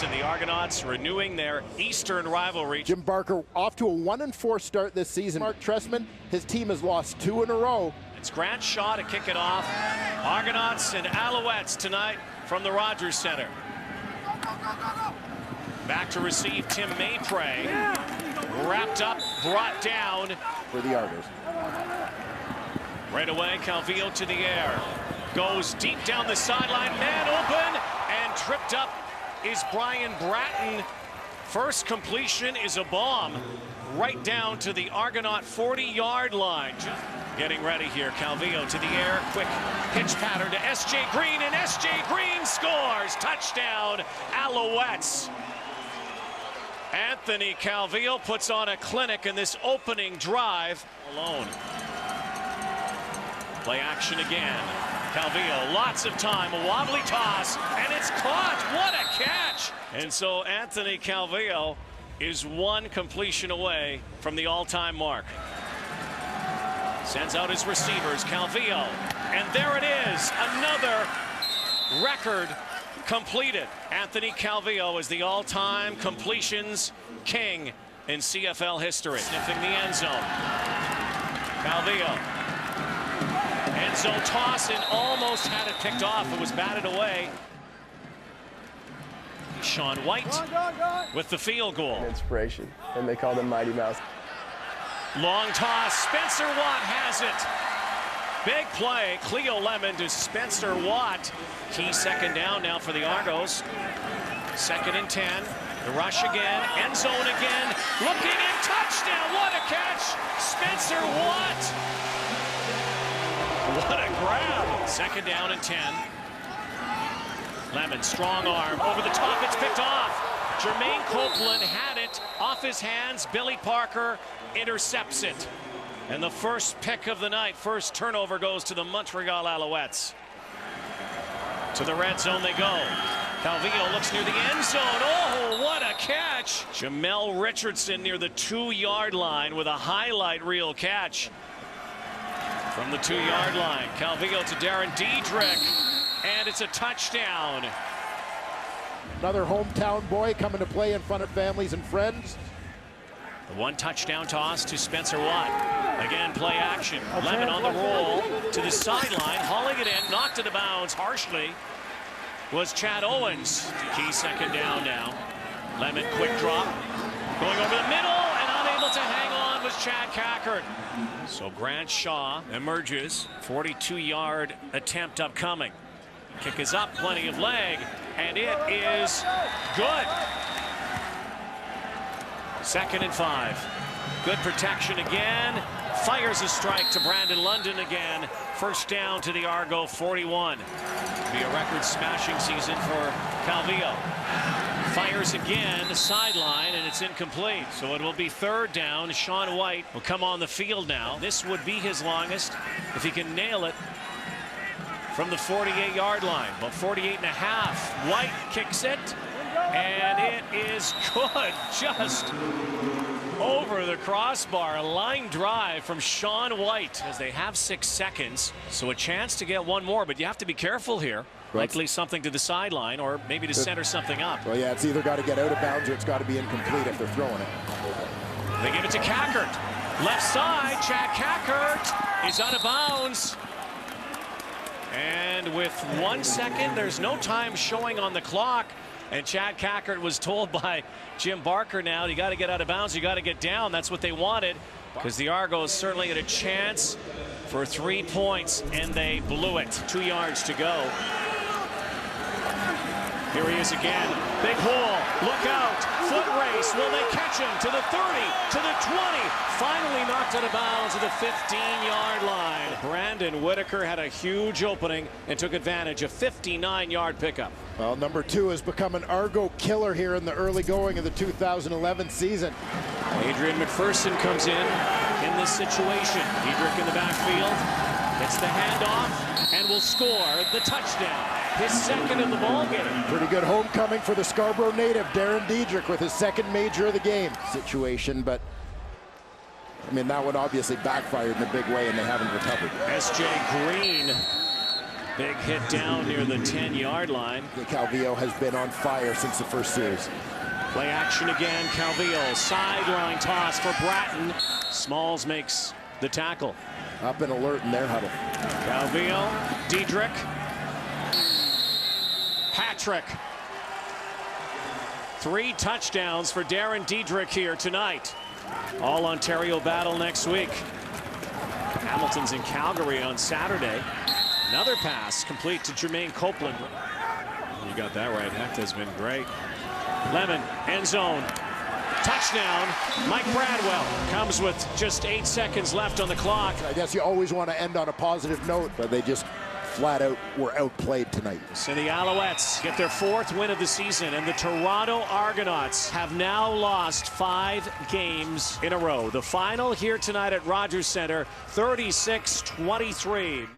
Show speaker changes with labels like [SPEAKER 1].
[SPEAKER 1] and the Argonauts renewing their Eastern rivalry.
[SPEAKER 2] Jim Barker off to a 1-4 start this season. Mark Trestman, his team has lost 2 in a row.
[SPEAKER 1] It's Grant Shaw to kick it off. Argonauts and Alouettes tonight from the Rogers Center. Back to receive Tim Maypray. Wrapped up, brought down.
[SPEAKER 2] For the Argos.
[SPEAKER 1] Right away, Calvillo to the air. Goes deep down the sideline, man open, and tripped up is Brian Bratton. First completion is a bomb right down to the Argonaut 40-yard line. Getting ready here, Calvillo to the air, quick pitch pattern to S.J. Green, and S.J. Green scores! Touchdown, Alouettes. Anthony Calvillo puts on a clinic in this opening drive. Alone. Play action again. Calvillo, lots of time, a wobbly toss, and it's caught. What a catch! And so Anthony Calvillo is one completion away from the all-time mark. Sends out his receivers, Calvillo, and there it is, another record completed. Anthony Calvillo is the all-time completions king in CFL history. Sniffing the end zone. Calvillo. End zone toss and almost had it picked off. It was batted away. Sean White with the field goal.
[SPEAKER 3] Inspiration, and they called him Mighty Mouse.
[SPEAKER 1] Long toss, Spencer Watt has it. Big play, Cleo Lemon to Spencer Watt. Key second down now for the Argos. 2nd and 10. The rush again, end zone again. Looking and touchdown, what a catch! Spencer Watt. What a grab. 2nd down and 10. Lemon, strong arm, over the top, it's picked off. Jermaine Copeland had it off his hands. Billy Parker intercepts it. And the first pick of the night, first turnover goes to the Montreal Alouettes. To the red zone they go. Calvillo looks near the end zone. Oh, what a catch! Jamel Richardson near the 2-yard line with a highlight reel catch. From the 2-yard line, Calvillo to Darren Diedrich, and it's a touchdown.
[SPEAKER 2] Another hometown boy coming to play in front of families and friends.
[SPEAKER 1] The one touchdown toss to Spencer Watt. Again, play action. Lemon on the roll to the sideline, hauling it in, knocked it out of bounds harshly. Was Chad Owens. Key second down now. Lemon, quick drop. Going over the middle, and unable to hang on was Chad Cackert. So Grant Shaw emerges. 42-yard attempt upcoming. Kick is up, plenty of leg, and it is good. 2nd and 5. Good protection again. Fires a strike to Brandon London again. First down to the Argo 41. It'll be a record smashing season for Calvillo. Fires again, the sideline, and it's incomplete. So it will be 3rd down. Sean White will come on the field now. This would be his longest if he can nail it from the 48-yard line. But 48 and a half. White kicks it, and it is good. Just over the crossbar. A line drive from Sean White as they have 6 seconds. So a chance to get one more, but you have to be careful here. Likely something to the sideline or maybe to center something up.
[SPEAKER 2] Well, yeah, it's either got to get out of bounds or it's got to be incomplete if they're throwing it.
[SPEAKER 1] They give it to Cackert. Left side, Chad Cackert is out of bounds. And with 1 second, there's no time showing on the clock. And Chad Cackert was told by Jim Barker now, you got to get out of bounds, you got to get down. That's what they wanted, because the Argos certainly had a chance for 3 points, and they blew it. 2 yards to go. Here he is again. Big hole. Look out. Foot race. Will they catch him? To the 30, to the 20. Finally knocked out of bounds at the 15-yard line. Brandon Whitaker had a huge opening and took advantage of 59-yard pickup.
[SPEAKER 2] Well, number 2 has become an Argo killer here in the early going of the 2011 season.
[SPEAKER 1] Adrian McPherson comes in this situation. Diedrich in the backfield. Gets the handoff and will score the touchdown. His 2nd of the ball game.
[SPEAKER 2] Pretty good homecoming for the Scarborough native, Darren Diedrich, with his 2nd major of the game situation, but I mean, that one obviously backfired in a big way and they haven't recovered.
[SPEAKER 1] S.J. Green Big hit down near the 10-yard line.
[SPEAKER 2] Calvillo has been on fire since the first series.
[SPEAKER 1] Play action again. Calvillo, sideline toss for Bratton. Smalls makes the tackle.
[SPEAKER 2] Up and alert in their huddle.
[SPEAKER 1] Calvillo, Diedrich, Patrick. 3 touchdowns for Darren Diedrich here tonight. All Ontario battle next week. Hamilton's in Calgary on Saturday. Another pass complete to Jermaine Copeland. You got that right. Hecht has been great. Lemon, end zone. Touchdown. Mike Bradwell comes with just 8 seconds left on the clock.
[SPEAKER 2] I guess you always want to end on a positive note, but they just flat out were outplayed tonight.
[SPEAKER 1] So the Alouettes get their 4th win of the season, and the Toronto Argonauts have now lost 5 games in a row. The final here tonight at Rogers Centre, 36-23.